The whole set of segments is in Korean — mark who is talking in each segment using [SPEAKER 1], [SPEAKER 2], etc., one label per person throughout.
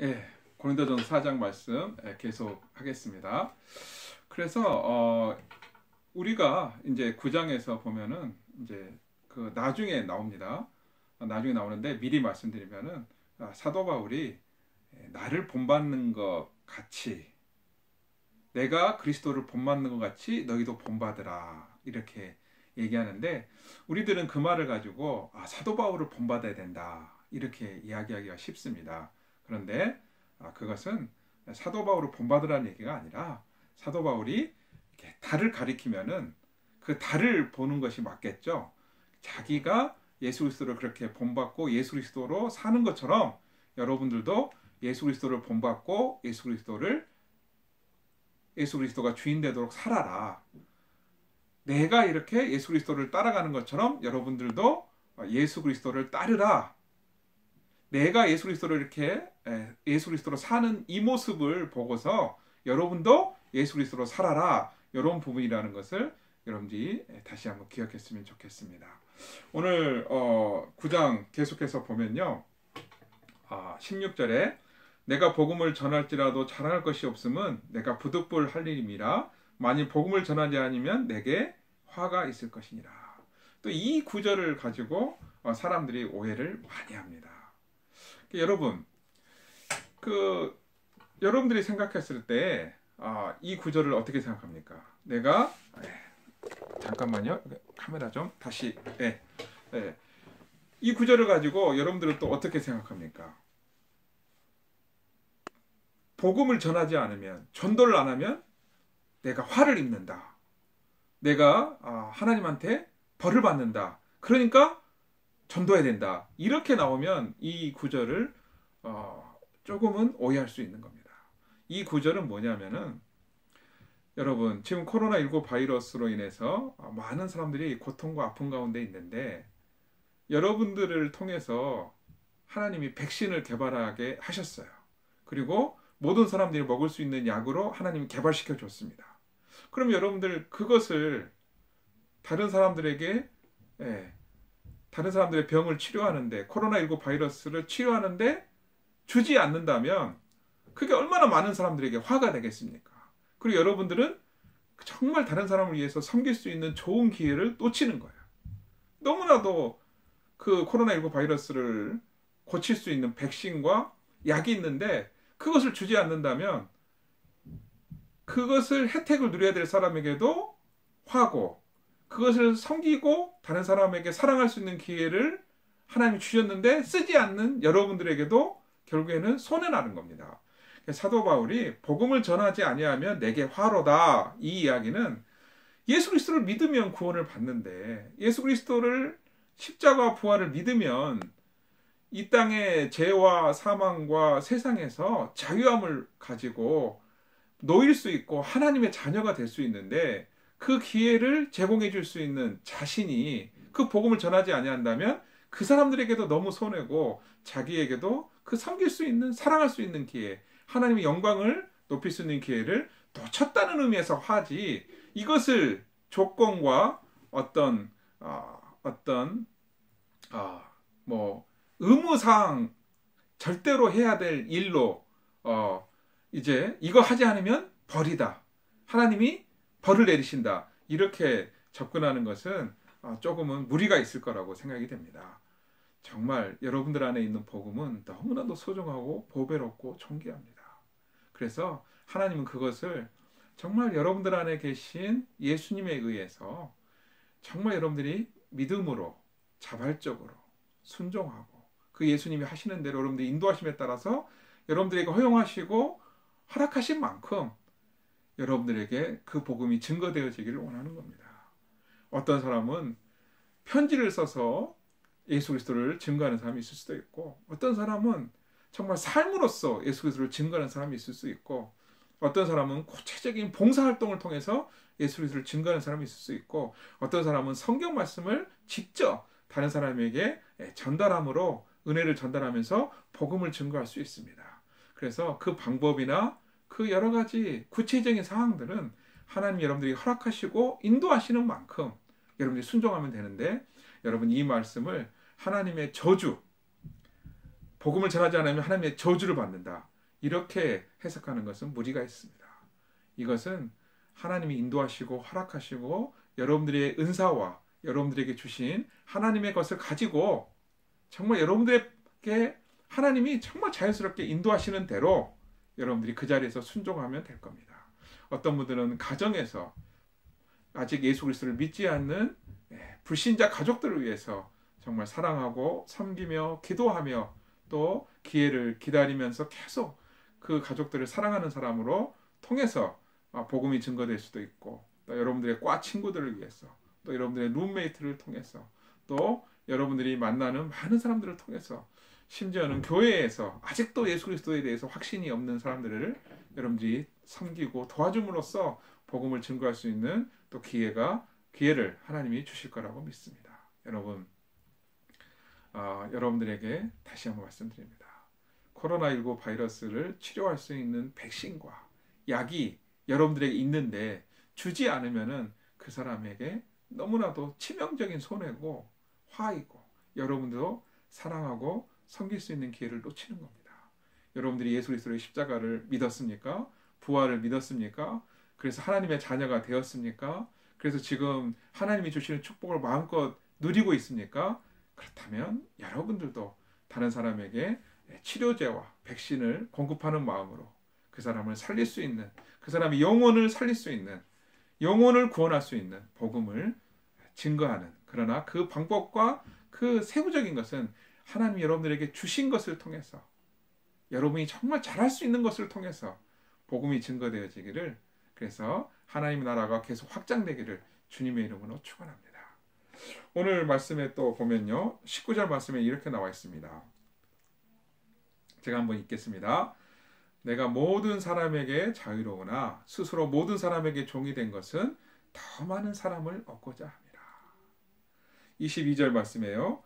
[SPEAKER 1] 예, 고린도전서 4장 말씀 계속 하겠습니다. 그래서 우리가 이제 9장에서 보면은 이제 그 나중에 나옵니다. 나중에 나오는데 미리 말씀드리면은 사도 바울이 나를 본받는 것 같이 내가 그리스도를 본받는 것 같이 너희도 본받으라 이렇게 얘기하는데 우리들은 그 말을 가지고 사도 바울을 본받아야 된다 이렇게 이야기하기가 쉽습니다. 그런데 그것은 사도 바울을 본받으라는 얘기가 아니라 사도 바울이 이렇게 달을 가리키면은 그 달을 보는 것이 맞겠죠. 자기가 예수 그리스도를 그렇게 본받고 예수 그리스도로 사는 것처럼 여러분들도 예수 그리스도를 본받고 예수 그리스도가 주인 되도록 살아라. 내가 이렇게 예수 그리스도를 따라가는 것처럼 여러분들도 예수 그리스도를 따르라. 내가 예수 그리스도를 이렇게 예수 그리스도로 사는 이 모습을 보고서 여러분도 예수 그리스도로 살아라. 이런 부분이라는 것을 여러분들이 다시 한번 기억했으면 좋겠습니다. 오늘 9장 계속해서 보면요. 16절에 내가 복음을 전할지라도 자랑할 것이 없음은 내가 부득불 할 일임이라. 만일 복음을 전하지 않으면 내게 화가 있을 것이니라. 또 이 구절을 가지고 사람들이 오해를 많이 합니다. 여러분, 여러분들이 생각했을 때 이 구절을 어떻게 생각합니까? 내가 잠깐만요. 카메라 좀 다시. 이 구절을 가지고 여러분들은 또 어떻게 생각합니까? 복음을 전하지 않으면, 전도를 안 하면 내가 화를 입는다. 내가 하나님한테 벌을 받는다. 그러니까 전도해야 된다. 이렇게 나오면 이 구절을 조금은 오해할 수 있는 겁니다. 이 구절은 뭐냐면은 여러분 지금 코로나19 바이러스로 인해서 많은 사람들이 고통과 아픔 가운데 있는데 여러분들을 통해서 하나님이 백신을 개발하게 하셨어요. 그리고 모든 사람들이 먹을 수 있는 약으로 하나님이 개발시켜 줬습니다. 그럼 여러분들 그것을 다른 사람들의 병을 치료하는데 코로나19 바이러스를 치료하는데 주지 않는다면 그게 얼마나 많은 사람들에게 화가 되겠습니까? 그리고 여러분들은 정말 다른 사람을 위해서 섬길 수 있는 좋은 기회를 놓치는 거예요. 너무나도 그 코로나19 바이러스를 고칠 수 있는 백신과 약이 있는데 그것을 주지 않는다면 그것을 혜택을 누려야 될 사람에게도 화고 그것을 섬기고 다른 사람에게 사랑할 수 있는 기회를 하나님이 주셨는데 쓰지 않는 여러분들에게도 결국에는 손해나는 겁니다. 사도 바울이 복음을 전하지 아니하면 내게 화로다. 이 이야기는 예수 그리스도를 믿으면 구원을 받는데 예수 그리스도를 십자가 부활을 믿으면 이 땅의 죄와 사망과 세상에서 자유함을 가지고 놓일 수 있고 하나님의 자녀가 될 수 있는데 그 기회를 제공해 줄 수 있는 자신이 그 복음을 전하지 아니한다면 그 사람들에게도 너무 손해고 자기에게도 그 섬길 수 있는 사랑할 수 있는 기회 하나님의 영광을 높일 수 있는 기회를 놓쳤다는 의미에서 화지 이것을 조건과 의무사항 절대로 해야 될 일로 이제 이거 하지 않으면 벌이다. 하나님이 벌을 내리신다. 이렇게 접근하는 것은 조금은 무리가 있을 거라고 생각이 됩니다. 정말 여러분들 안에 있는 복음은 너무나도 소중하고 보배롭고 존귀합니다. 그래서 하나님은 그것을 정말 여러분들 안에 계신 예수님에 의해서 정말 여러분들이 믿음으로 자발적으로 순종하고 그 예수님이 하시는 대로 여러분들이 인도하심에 따라서 여러분들에게 허용하시고 허락하신 만큼 여러분들에게 그 복음이 증거되어지기를 원하는 겁니다. 어떤 사람은 편지를 써서 예수 그리스도를 증거하는 사람이 있을 수도 있고 어떤 사람은 정말 삶으로써 예수 그리스도를 증거하는 사람이 있을 수 있고 어떤 사람은 구체적인 봉사활동을 통해서 예수 그리스도를 증거하는 사람이 있을 수 있고 어떤 사람은 성경 말씀을 직접 다른 사람에게 전달함으로 은혜를 전달하면서 복음을 증거할 수 있습니다. 그래서 그 방법이나 그 여러 가지 구체적인 사항들은 하나님 여러분들이 허락하시고 인도하시는 만큼 여러분들이 순종하면 되는데 여러분 이 말씀을 하나님의 저주 복음을 전하지 않으면 하나님의 저주를 받는다. 이렇게 해석하는 것은 무리가 있습니다. 이것은 하나님이 인도하시고 허락하시고 여러분들의 은사와 여러분들에게 주신 하나님의 것을 가지고 정말 여러분들에게 하나님이 정말 자연스럽게 인도하시는 대로 여러분들이 그 자리에서 순종하면 될 겁니다. 어떤 분들은 가정에서 아직 예수 그리스도를 믿지 않는 불신자 가족들을 위해서 정말 사랑하고 섬기며 기도하며 또 기회를 기다리면서 계속 그 가족들을 사랑하는 사람으로 통해서 복음이 증거될 수도 있고, 또 여러분들의 과 친구들을 위해서, 또 여러분들의 룸메이트를 통해서, 또 여러분들이 만나는 많은 사람들을 통해서, 심지어는 교회에서 아직도 예수 그리스도에 대해서 확신이 없는 사람들을 여러분들이 섬기고 도와줌으로써 복음을 증거할 수 있는 또 기회를 하나님이 주실 거라고 믿습니다. 여러분, 여러분들에게 다시 한번 말씀드립니다. 코로나19 바이러스를 치료할 수 있는 백신과 약이 여러분들에게 있는데 주지 않으면은 그 사람에게 너무나도 치명적인 손해고 화이고 여러분도 사랑하고 섬길 수 있는 기회를 놓치는 겁니다. 여러분들이 예수 그리스도의 십자가를 믿었습니까? 부활을 믿었습니까? 그래서 하나님의 자녀가 되었습니까? 그래서 지금 하나님이 주시는 축복을 마음껏 누리고 있습니까? 그렇다면 여러분들도 다른 사람에게 치료제와 백신을 공급하는 마음으로 그 사람을 살릴 수 있는, 그 사람의 영혼을 살릴 수 있는, 영혼을 구원할 수 있는 복음을 증거하는, 그러나 그 방법과 그 세부적인 것은 하나님이 여러분들에게 주신 것을 통해서 여러분이 정말 잘할 수 있는 것을 통해서 복음이 증거되어지기를, 그래서 하나님의 나라가 계속 확장되기를 주님의 이름으로 축원합니다. 오늘 말씀에 또 보면요, 19절 말씀에 이렇게 나와 있습니다. 제가 한번 읽겠습니다. 내가 모든 사람에게 자유로우나 스스로 모든 사람에게 종이 된 것은 더 많은 사람을 얻고자 합니다. 22절 말씀이에요.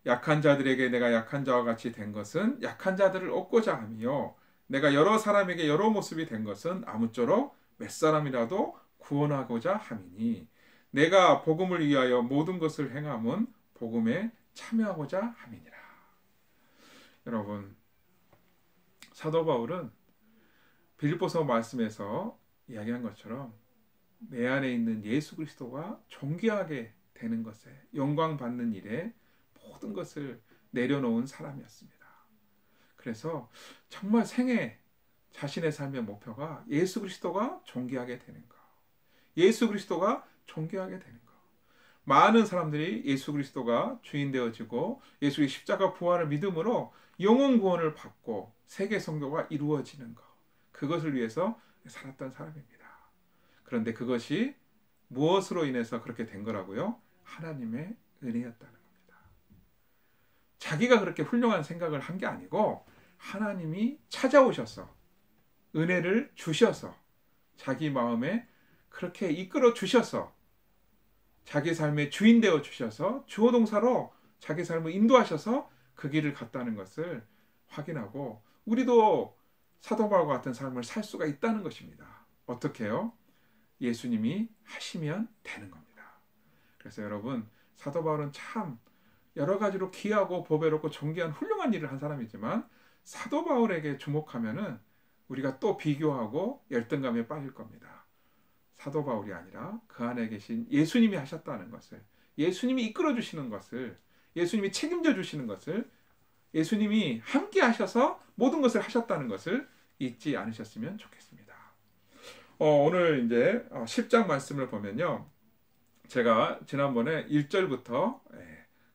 [SPEAKER 1] 약한 자들에게 내가 약한 자와 같이 된 것은 약한 자들을 얻고자 하며 내가 여러 사람에게 여러 모습이 된 것은 아무쪼록 몇 사람이라도 구원하고자 함이니 내가 복음을 위하여 모든 것을 행함은 복음에 참여하고자 함이니라. 여러분, 사도 바울은 빌립보서 말씀에서 이야기한 것처럼 내 안에 있는 예수 그리스도가 존귀하게 되는 것에, 영광 받는 일에 모든 것을 내려놓은 사람이었습니다. 그래서 정말 생애 자신의 삶의 목표가 예수 그리스도가 존귀하게 되는 것, 예수 그리스도가 존귀하게 되는 것. 많은 사람들이 예수 그리스도가 주인 되어지고 예수의 십자가 부활을 믿음으로 영혼 구원을 받고 세계 선교가 이루어지는 것, 그것을 위해서 살았던 사람입니다. 그런데 그것이 무엇으로 인해서 그렇게 된 거라고요? 하나님의 은혜였다는 겁니다. 자기가 그렇게 훌륭한 생각을 한 게 아니고 하나님이 찾아오셔서 은혜를 주셔서 자기 마음에 그렇게 이끌어 주셔서 자기 삶의 주인 되어 주셔서 주어 동사로 자기 삶을 인도하셔서 그 길을 갔다는 것을 확인하고 우리도 사도 바울과 같은 삶을 살 수가 있다는 것입니다. 어떻게요? 예수님이 하시면 되는 겁니다. 그래서 여러분, 사도 바울은 참 여러 가지로 귀하고 보배롭고 존귀한 훌륭한 일을 한 사람이지만 사도 바울에게 주목하면은 우리가 또 비교하고 열등감에 빠질 겁니다. 사도 바울이 아니라 그 안에 계신 예수님이 하셨다는 것을, 예수님이 이끌어 주시는 것을, 예수님이 책임져 주시는 것을, 예수님이 함께 하셔서 모든 것을 하셨다는 것을 잊지 않으셨으면 좋겠습니다. 오늘 이제 10장 말씀을 보면요, 제가 지난번에 1절부터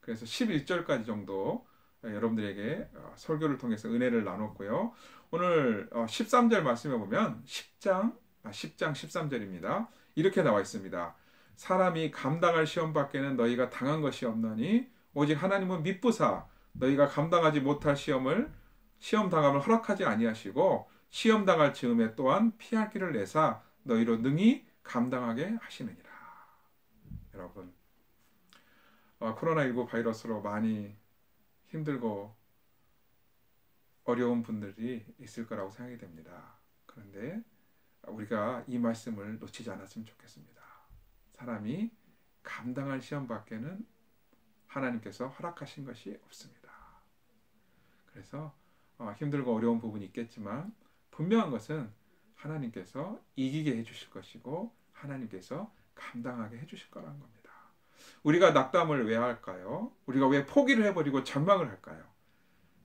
[SPEAKER 1] 그래서 11절까지 정도 여러분들에게 설교를 통해서 은혜를 나눴고요. 오늘 13절 말씀에 보면 10장 13절입니다. 이렇게 나와 있습니다. 사람이 감당할 시험 밖에는 너희가 당한 것이 없나니 오직 하나님은 미쁘사 너희가 감당하지 못할 시험 당함을 허락하지 아니하시고 시험 당할 즈음에 또한 피할 길을 내사 너희로 능히 감당하게 하시느니라. 여러분, 코로나19 바이러스로 많이 힘들고 어려운 분들이 있을 거라고 생각이 됩니다. 그런데 우리가 이 말씀을 놓치지 않았으면 좋겠습니다. 사람이 감당할 시험 밖에는 하나님께서 허락하신 것이 없습니다. 그래서 힘들고 어려운 부분이 있겠지만 분명한 것은 하나님께서 이기게 해주실 것이고 하나님께서 감당하게 해주실 거라는 겁니다. 우리가 낙담을 왜 할까요? 우리가 왜 포기를 해버리고 절망을 할까요?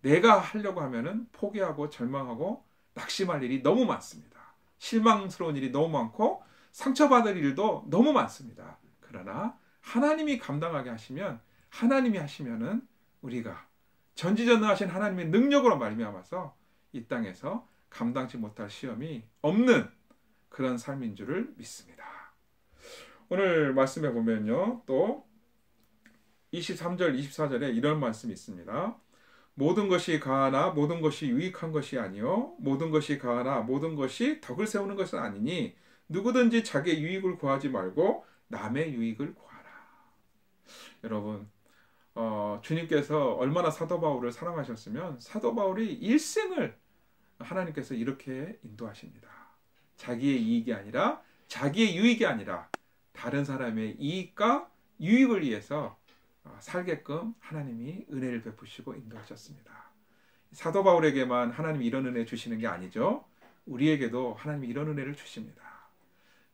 [SPEAKER 1] 내가 하려고 하면은 포기하고 절망하고 낙심할 일이 너무 많습니다. 실망스러운 일이 너무 많고 상처받을 일도 너무 많습니다. 그러나 하나님이 감당하게 하시면, 하나님이 하시면은 우리가 전지전능하신 하나님의 능력으로 말미암아서 이 땅에서 감당치 못할 시험이 없는 그런 삶인 줄을 믿습니다. 오늘 말씀에 보면요, 또 23절 24절에 이런 말씀이 있습니다. 모든 것이 가하나 모든 것이 유익한 것이 아니요 모든 것이 가하나 모든 것이 덕을 세우는 것은 아니니 누구든지 자기의 유익을 구하지 말고 남의 유익을 구하라. 여러분, 주님께서 얼마나 사도 바울을 사랑하셨으면 사도 바울이 일생을 하나님께서 이렇게 인도하십니다. 자기의 이익이 아니라, 자기의 유익이 아니라 다른 사람의 이익과 유익을 위해서 살게끔 하나님이 은혜를 베푸시고 인도하셨습니다. 사도 바울에게만 하나님이 이런 은혜 주시는 게 아니죠. 우리에게도 하나님이 이런 은혜를 주십니다.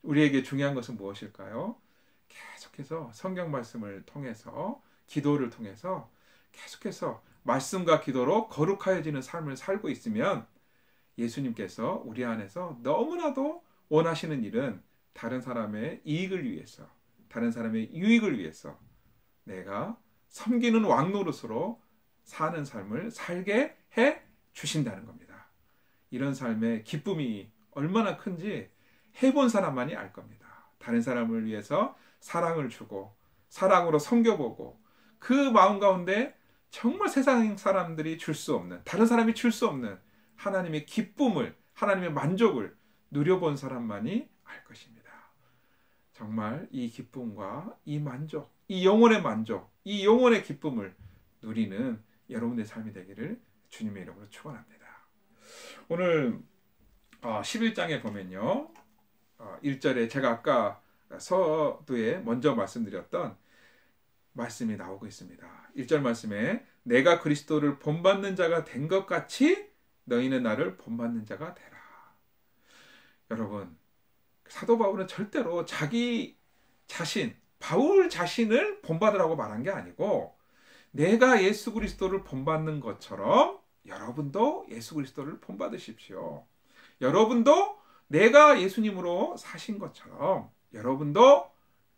[SPEAKER 1] 우리에게 중요한 것은 무엇일까요? 계속해서 성경 말씀을 통해서, 기도를 통해서 계속해서 말씀과 기도로 거룩하여지는 삶을 살고 있으면 예수님께서 우리 안에서 너무나도 원하시는 일은 다른 사람의 이익을 위해서, 다른 사람의 유익을 위해서 내가 섬기는 왕노릇으로 사는 삶을 살게 해 주신다는 겁니다. 이런 삶의 기쁨이 얼마나 큰지 해본 사람만이 알 겁니다. 다른 사람을 위해서 사랑을 주고 사랑으로 섬겨보고 그 마음 가운데 정말 세상 사람들이 줄 수 없는, 다른 사람이 줄 수 없는 하나님의 기쁨을, 하나님의 만족을 누려본 사람만이 알 것입니다. 정말 이 기쁨과 이 만족, 이 영혼의 만족, 이 영혼의 기쁨을 누리는 여러분의 삶이 되기를 주님의 이름으로 축원합니다. 오늘 11장에 보면요, 1절에 제가 아까 서두에 먼저 말씀드렸던 말씀이 나오고 있습니다. 1절 말씀에 내가 그리스도를 본받는 자가 된 것 같이 너희는 나를 본받는 자가 되라. 여러분, 사도 바울은 절대로 자기 자신, 바울 자신을 본받으라고 말한 게 아니고 내가 예수 그리스도를 본받는 것처럼 여러분도 예수 그리스도를 본받으십시오. 여러분도 내가 예수님으로 사신 것처럼 여러분도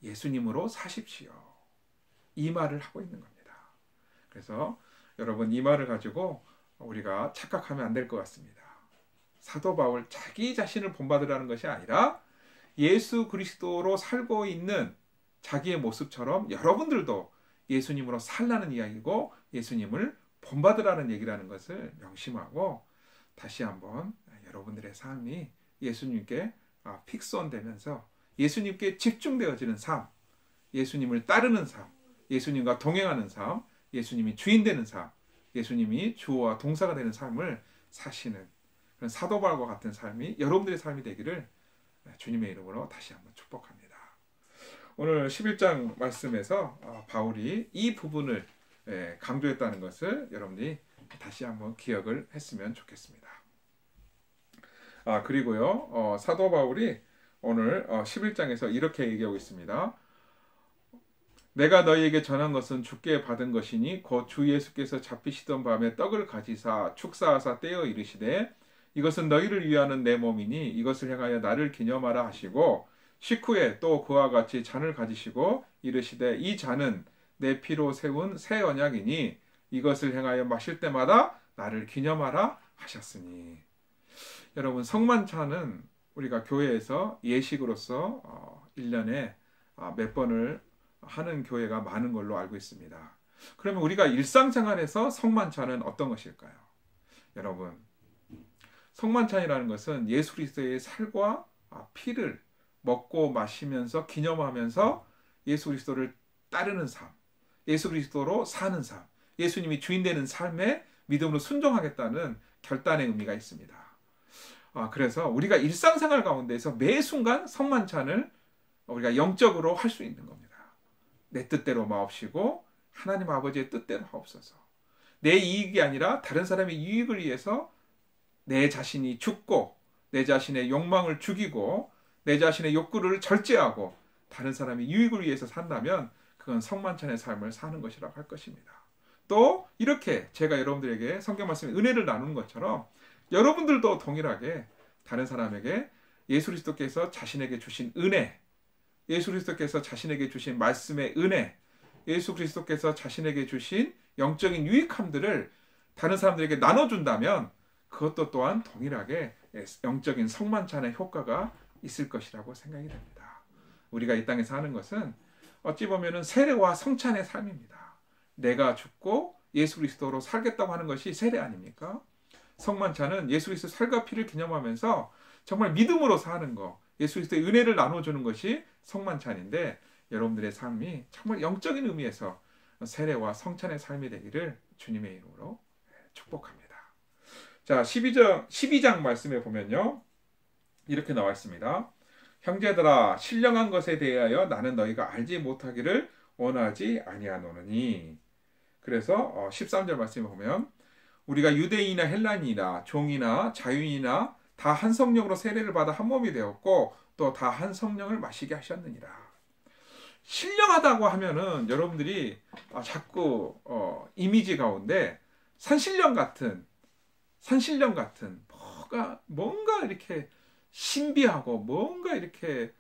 [SPEAKER 1] 예수님으로 사십시오. 이 말을 하고 있는 겁니다. 그래서 여러분, 이 말을 가지고 우리가 착각하면 안 될 것 같습니다. 사도 바울 자기 자신을 본받으라는 것이 아니라 예수 그리스도로 살고 있는 자기의 모습처럼 여러분들도 예수님으로 살라는 이야기고 예수님을 본받으라는 얘기라는 것을 명심하고 다시 한번 여러분들의 삶이 예수님께 픽스온되면서 예수님께 집중되어지는 삶, 예수님을 따르는 삶, 예수님과 동행하는 삶, 예수님이 주인 되는 삶, 예수님이 주어와 동사가 되는 삶을 사시는 그런 사도 바울과 같은 삶이 여러분들의 삶이 되기를 주님의 이름으로 다시 한번 축복합니다. 오늘 11장 말씀에서 바울이 이 부분을 강조했다는 것을 여러분들이 다시 한번 기억을 했으면 좋겠습니다. 그리고요, 사도 바울이 오늘 11장에서 이렇게 얘기하고 있습니다. 내가 너희에게 전한 것은 주께 받은 것이니 곧 주 예수께서 잡히시던 밤에 떡을 가지사 축사하사 떼어 이르시되 이것은 너희를 위하는 내 몸이니 이것을 행하여 나를 기념하라 하시고 식후에 또 그와 같이 잔을 가지시고 이르시되 이 잔은 내 피로 세운 새 언약이니 이것을 행하여 마실 때마다 나를 기념하라 하셨으니. 여러분, 성만찬은 우리가 교회에서 예식으로서 1년에 몇 번을 하는 교회가 많은 걸로 알고 있습니다. 그러면 우리가 일상생활에서 성만찬은 어떤 것일까요? 여러분, 성만찬이라는 것은 예수 그리스도의 살과 피를 먹고 마시면서 기념하면서 예수 그리스도를 따르는 삶, 예수 그리스도로 사는 삶, 예수님이 주인 되는 삶에 믿음으로 순종하겠다는 결단의 의미가 있습니다. 그래서 우리가 일상생활 가운데서 매 순간 성만찬을 우리가 영적으로 할 수 있는 겁니다. 내 뜻대로 마옵시고 하나님 아버지의 뜻대로 하옵소서. 내 이익이 아니라 다른 사람의 유익을 위해서 내 자신이 죽고 내 자신의 욕망을 죽이고 내 자신의 욕구를 절제하고 다른 사람의 유익을 위해서 산다면 그건 성만찬의 삶을 사는 것이라고 할 것입니다. 또 이렇게 제가 여러분들에게 성경 말씀의 은혜를 나누는 것처럼 여러분들도 동일하게 다른 사람에게 예수 그리스도께서 자신에게 주신 은혜, 예수 그리스도께서 자신에게 주신 말씀의 은혜, 예수 그리스도께서 자신에게 주신 영적인 유익함들을 다른 사람들에게 나눠준다면 그것도 또한 동일하게 영적인 성만찬의 효과가 있을 것이라고 생각이 됩니다. 우리가 이 땅에서 하는 것은 어찌 보면은 세례와 성찬의 삶입니다. 내가 죽고 예수 그리스도로 살겠다고 하는 것이 세례 아닙니까? 성만찬은 예수 그리스도 살과 피를 기념하면서 정말 믿음으로 사는 거, 예수 그리스도의 은혜를 나눠주는 것이 성만찬인데 여러분들의 삶이 정말 영적인 의미에서 세례와 성찬의 삶이 되기를 주님의 이름으로 축복합니다. 자, 12장 말씀에 보면요. 이렇게 나와 있습니다. 형제들아, 신령한 것에 대하여 나는 너희가 알지 못하기를 원하지 아니하노니. 그래서 13절 말씀에 보면 우리가 유대인이나 헬라인이나 종이나 자유인이나 다 한 성령으로 세례를 받아 한 몸이 되었고 또 다 한 성령을 마시게 하셨느니라. 신령하다고 하면은 여러분들이 자꾸 이미지 가운데 산신령 같은 뭔가 이렇게 신비하고 뭔가 이렇게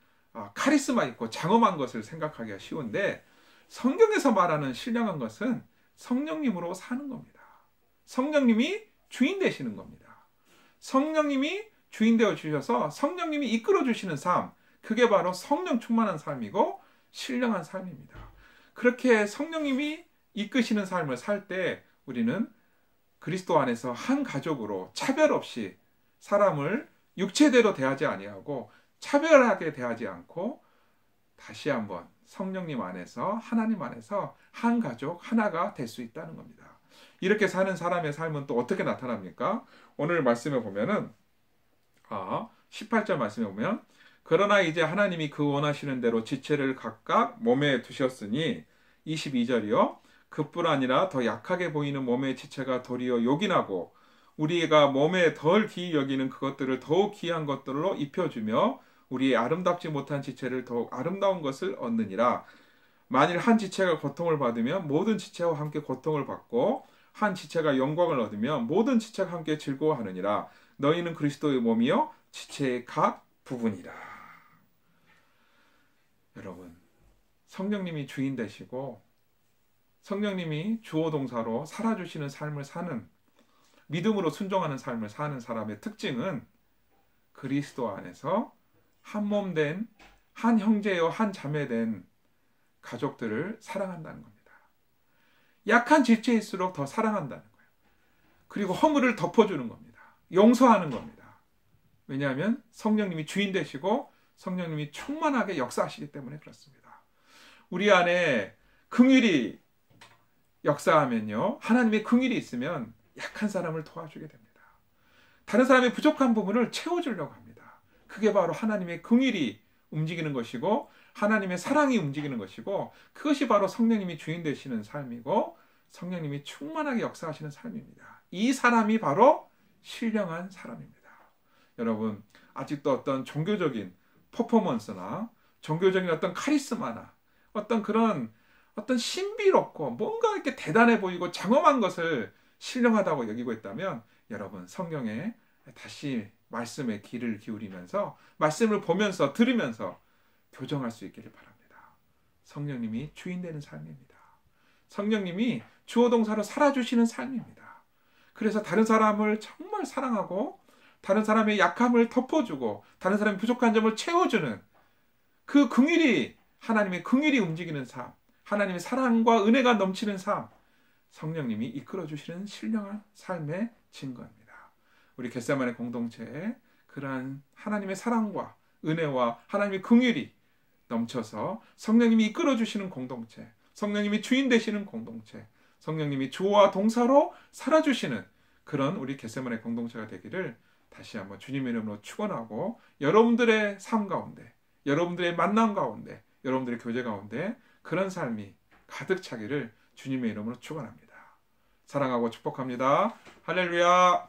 [SPEAKER 1] 카리스마 있고 장엄한 것을 생각하기가 쉬운데 성경에서 말하는 신령한 것은 성령님으로 사는 겁니다. 성령님이 주인 되시는 겁니다. 성령님이 주인 되어 주셔서 성령님이 이끌어 주시는 삶, 그게 바로 성령 충만한 삶이고 신령한 삶입니다. 그렇게 성령님이 이끄시는 삶을 살 때 우리는 그리스도 안에서 한 가족으로 차별 없이 사람을 육체대로 대하지 아니하고 차별하게 대하지 않고 다시 한번 성령님 안에서 하나님 안에서 한 가족 하나가 될 수 있다는 겁니다. 이렇게 사는 사람의 삶은 또 어떻게 나타납니까? 오늘 말씀에 보면은 18절 말씀에 보면 그러나 이제 하나님이 그 원하시는 대로 지체를 각각 몸에 두셨으니 22절이요. 그뿐 아니라 더 약하게 보이는 몸의 지체가 도리어 요긴하고 우리가 몸에 덜 귀히 여기는 그것들을 더욱 귀한 것들로 입혀주며 우리의 아름답지 못한 지체를 더욱 아름다운 것을 얻느니라. 만일 한 지체가 고통을 받으면 모든 지체와 함께 고통을 받고 한 지체가 영광을 얻으면 모든 지체가 함께 즐거워하느니라. 너희는 그리스도의 몸이요 지체의 각 부분이라. 여러분, 성령님이 주인 되시고 성령님이 주어 동사로 살아주시는 삶을 사는 믿음으로 순종하는 삶을 사는 사람의 특징은 그리스도 안에서 한 몸 된 한 형제요 한 자매 된 가족들을 사랑한다는 겁니다. 약한 지체일수록 더 사랑한다는 거예요. 그리고 허물을 덮어주는 겁니다. 용서하는 겁니다. 왜냐하면 성령님이 주인 되시고 성령님이 충만하게 역사하시기 때문에 그렇습니다. 우리 안에 긍휼이 역사하면요, 하나님의 긍휼이 있으면 약한 사람을 도와주게 됩니다. 다른 사람의 부족한 부분을 채워주려고 합니다. 그게 바로 하나님의 긍휼이 움직이는 것이고 하나님의 사랑이 움직이는 것이고 그것이 바로 성령님이 주인 되시는 삶이고 성령님이 충만하게 역사하시는 삶입니다. 이 사람이 바로 신령한 사람입니다. 여러분, 아직도 어떤 종교적인 퍼포먼스나 종교적인 어떤 카리스마나 어떤 신비롭고 뭔가 이렇게 대단해 보이고 장엄한 것을 신령하다고 여기고 있다면 여러분 성경에 다시 말씀에 귀를 기울이면서 말씀을 보면서 들으면서 교정할 수 있기를 바랍니다. 성령님이 주인 되는 삶입니다. 성령님이 주어 동사로 살아주시는 삶입니다. 그래서 다른 사람을 정말 사랑하고 다른 사람의 약함을 덮어주고 다른 사람의 부족한 점을 채워주는 그 긍휼이 하나님의 긍휼이 움직이는 삶, 하나님의 사랑과 은혜가 넘치는 삶, 성령님이 이끌어주시는 신령한 삶의 증거입니다. 우리 겟세마네 공동체에 그러한 하나님의 사랑과 은혜와 하나님의 긍휼이 넘쳐서 성령님이 이끌어주시는 공동체, 성령님이 주인 되시는 공동체, 성령님이 주어와 동사로 살아주시는 그런 우리 겟세마네 공동체가 되기를 다시 한번 주님의 이름으로 축원하고 여러분들의 삶 가운데, 여러분들의 만남 가운데, 여러분들의 교제 가운데 그런 삶이 가득 차기를 주님의 이름으로 축원합니다. 사랑하고 축복합니다. 할렐루야.